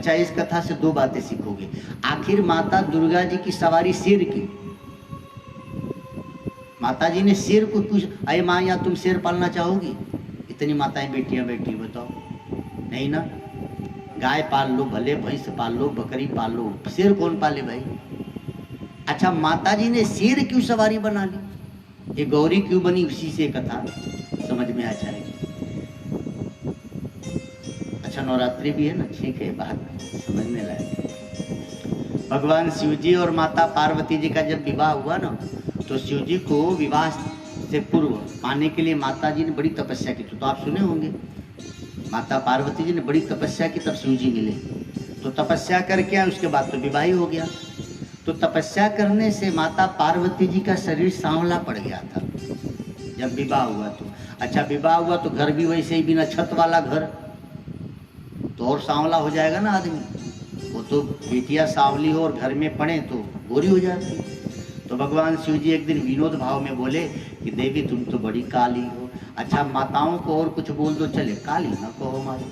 अच्छा, इस कथा से दो बातें सीखोगे। आखिर माता दुर्गा जी की सवारी शेर की, माता जी ने शेर को पूछ, अरे माँ या तुम शेर पालना चाहोगी? इतनी माताएं बेटियां बैठी, बताओ नहीं ना। गाय पाल लो, भले भैंस पाल लो, बकरी पाल लो, शेर कौन पाले भाई? अच्छा, माता जी ने शेर क्यों सवारी बना ली? ये गौरी क्यों बनी? उसी से कथा समझ में आ जाएगी। अच्छा, नवरात्रि भी है ना, ठीक है, बात समझने लायक। भगवान शिव जी और माता पार्वती जी का जब विवाह हुआ ना, तो शिव जी को विवाह से पूर्व पाने के लिए माता जी ने बड़ी तपस्या की। तो आप सुने होंगे, माता पार्वती जी ने बड़ी तपस्या की, तब शिव जी मिले। तो तपस्या करके आए, उसके बाद तो विवाह ही हो गया। तो तपस्या करने से माता पार्वती जी का शरीर सांवला पड़ गया था जब विवाह हुआ। तो अच्छा, विवाह हुआ तो घर भी वैसे ही, बिना छत वाला घर, तो और सांवला हो जाएगा ना आदमी। वो तो बेटियां सांवली हो और घर में पड़े तो गोरी हो जाती। तो भगवान शिव जी एक दिन विनोद भाव में बोले कि देवी तुम तो बड़ी काली हो। अच्छा, माताओं को और कुछ बोल दो चले, काली ना कहो हमारी।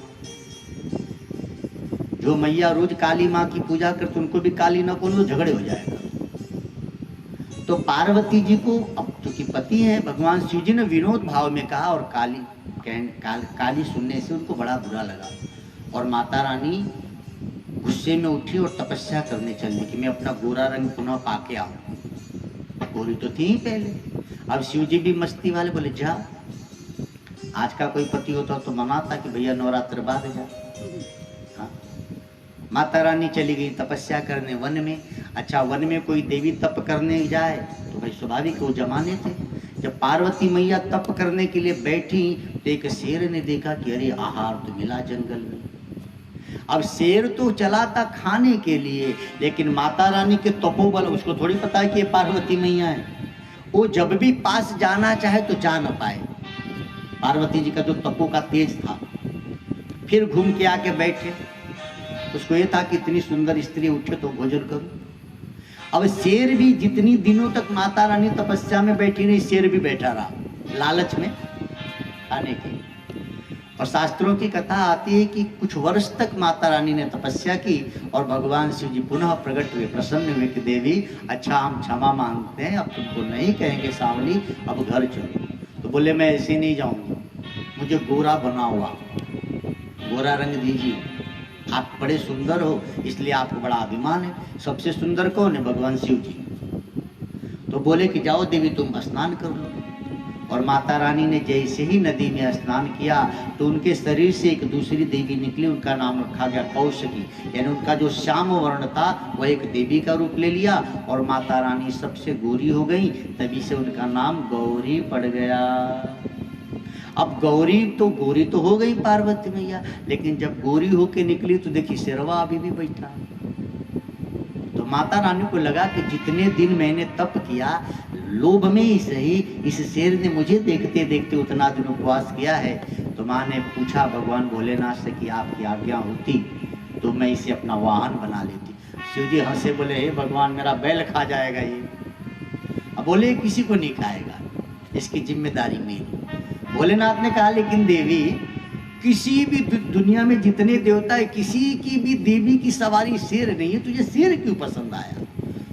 जो मैया रोज काली माँ की पूजा करते उनको भी काली ना कहो, तो झगड़े हो जाएगा। तो पार्वती जी को, अब चूंकि पति है भगवान शिव जी ने विनोद भाव में कहा, और काली सुनने से उनको बड़ा बुरा लगा। और माता रानी गुस्से में उठी और तपस्या करने चली कि मैं अपना गोरा रंग पुनः पाके आऊं। गोरी तो थी ही पहले। अब शिव जी भी मस्ती वाले, बोले जा, आज का कोई पति होता तो मनाता कि भैया नवरात्र बाद जा। हाँ? माता रानी चली गई तपस्या करने वन में। अच्छा, वन में कोई देवी तप करने जाए तो भाई स्वाभाविक वो जमाने थे। जब पार्वती मैया तप करने के लिए बैठी तो एक शेर ने देखा कि अरे आहार तो मिला जंगल में। अब शेर तो चला था खाने के लिए, लेकिन माता रानी के तपोबल, उसको थोड़ी पता है कि ये पार्वती मैया है। वो जब भी पास जाना चाहे तो जा न पाए। पार्वती जी का जो तपो का तेज था। फिर घूम के आके बैठे, उसको ये था कि इतनी सुंदर स्त्री उठे तो भोजन करूं। अब शेर भी जितनी दिनों तक माता रानी तपस्या में बैठी रही, शेर भी बैठा रहा लालच में खाने की। और शास्त्रों की कथा आती है कि कुछ वर्ष तक माता रानी ने तपस्या की और भगवान शिव जी पुनः प्रकट हुए, प्रसन्न हुए कि देवी अच्छा हम क्षमा मांगते हैं, अब तुमको नहीं कहेंगे सांवली, अब घर चलो। तो बोले मैं ऐसे नहीं जाऊंगी, मुझे गोरा बना हुआ, गोरा रंग दीजिए। आप बड़े सुंदर हो इसलिए आपको बड़ा अभिमान है। सबसे सुंदर कौन है? भगवान शिव जी। तो बोले कि जाओ देवी तुम स्नान कर लो। और माता रानी ने जैसे ही नदी में स्नान किया तो उनके शरीर से एक दूसरी देवी निकली, उनका नाम रखा गया कौशिकी। यानी उनका जो श्याम वर्ण था वह एक देवी का रूप ले लिया और माता रानी सबसे गोरी हो गई, तभी से उनका नाम गौरी पड़ गया। अब गोरी तो हो गई पार्वती मैया, लेकिन जब गोरी होके निकली तो देखी शेरवा अभी भी बैठा। तो माता रानी को लगा कि जितने दिन मैंने तप किया, लोभ में ही सही, इस शेर ने मुझे देखते देखते उतना दिन उपवास किया है। तो माँ ने पूछा भगवान भोलेनाथ से कि आपकी आज्ञा होती तो मैं इसे अपना वाहन बना लेती। शिव जी हंसे, बोले हे भगवान मेरा बैल खा जाएगा ये। अब बोले किसी को नहीं खाएगा, इसकी जिम्मेदारी मेरी। भोलेनाथ ने कहा लेकिन देवी, किसी भी दुनिया में जितने देवता है किसी की भी देवी की सवारी शेर नहीं है, तुझे शेर क्यों पसंद आया?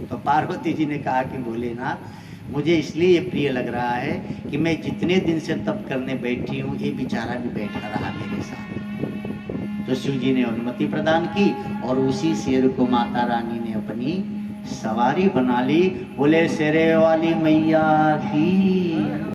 तो पार्वती जी ने कहा कि भोलेनाथ मुझे इसलिए ये प्रिय लग रहा है कि मैं जितने दिन से तप करने बैठी हूँ ये बेचारा भी बैठा रहा मेरे साथ। तो शिव जी ने अनुमति प्रदान की और उसी शेर को माता रानी ने अपनी सवारी बना ली। बोले शेरे वाली मैया की।